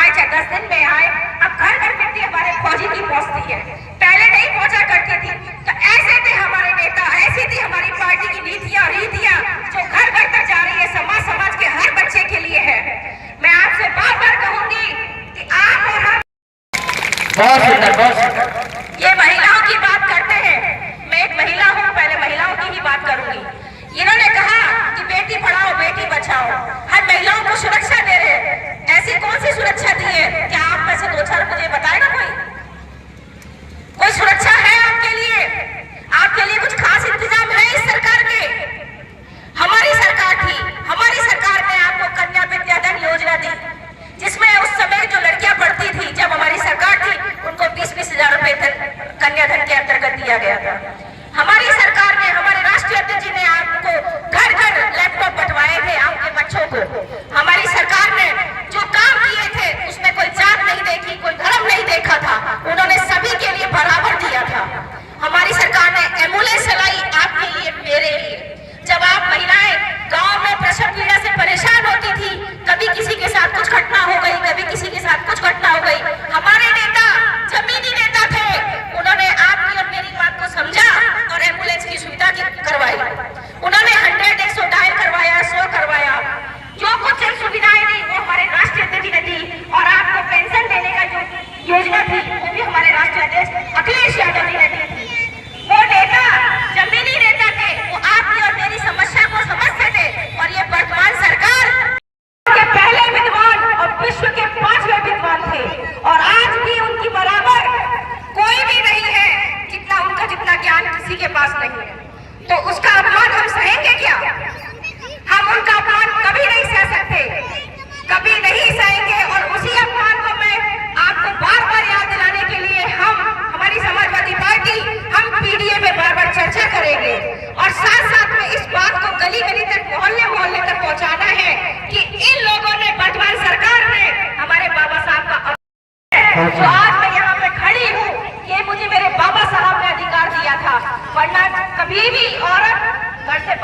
आए चाहे 10 दिन में आए, अब घर घर बेटी हमारे फौजी की पहुंचती है, पहले नहीं पहुंचा करती थी। तो ऐसे थे हमारे नेता, ऐसी थी हमारी पार्टी की नीतियां रीतियां जो घर घर तक जा रही है, समाज समाज के हर बच्चे के लिए है। मैं आपसे बार बार कहूंगी कि आप और हम ये महिलाओं की बात करते हैं, मैं एक महिला हूँ, पहले महिलाओं की ही बात करूंगी। इन्होंने कहा कि बेटी पढ़ाओ बेटी बचाओ, हर महिलाओं को सुरक्षा दे रहे, ऐसी कौन सी सुरक्षा दी है? क्या आप में से दो चार मुझे बताएगा कोई सुरक्षा है आपके लिए? आपके लिए कुछ खास इंतजाम है इस सरकार के? हमारी सरकार थी, हमारी सरकार ने आपको कन्या विद्याधन योजना दी, जिसमें उस समय जो लड़कियां पढ़ती थी, जब हमारी सरकार थी, उनको 20-20 हजार रुपए कन्याधन के अंतर्गत दिया गया था। हमारी सरकार ने, हमारे राष्ट्रीय अध्यक्ष जी ने आपको घर घर लैपटॉप बंटवाए थे आपके बच्चों को। हमारी सरकार ने जो काम किए थे उसमें कोई जात नहीं देखी, कोई धर्म नहीं देखा था, उन्होंने सभी के लिए बराबर दिया था। हमारी सरकार ने एम्बुलेंस चलाई आपके लिए, मेरे लिए। जब आप महिलाएं गांव में प्रसव पीड़ा से परेशान होती थी, कभी किसी के साथ कुछ घटना हो गई, कभी किसी के साथ कुछ घटना हो गई, हमारे नेता जमीनी नेता थे, उन्होंने आपकी और मेरी बात को समझा और एम्बुलेंस की सुविधा करवाई। उन्होंने 100 डायल करवाया, 100 करवाया, जो कुछ सुविधाएं दी वो हमारे राष्ट्रीय अध्यक्ष ने दी। और आपको पेंशन देने का जो योजना थी वो भी हमारे राष्ट्रीय अध्यक्ष अखिलेश यादव जी ने दी थी। वो नेता जमीनी नेता थे, वो आपकी और मेरी समस्या को समझते थे। और ये वर्तमान सरकार के पहले विद्वान और विश्व के 5वें विद्वान थे, और आज भी उनकी बराबर कोई भी नहीं है, जितना उनका जितना ज्ञान किसी के पास नहीं है। तो उसका अपमान हम सहेंगे क्या? हम उनका अपमान कभी नहीं सह सकते, कभी नहीं सहेंगे। और उसी अपमान को मैं आपको बार बार याद दिलाने के लिए हमारी समाजवादी पार्टी, हम पीडीए में बार बार चर्चा करेंगे। और साथ साथ में इस बात को गली गली तक, मोहल्ले मोहल्ले तक पहुंचाना है कि इन लोगों ने, वर्तमान सरकार ने हमारे बाबा साहब का जो आज मैं यहाँ पे खड़ी हूँ, ये मुझे मेरे बाबा साहब ने अधिकार दिया था, वरना कभी भी औरत घर से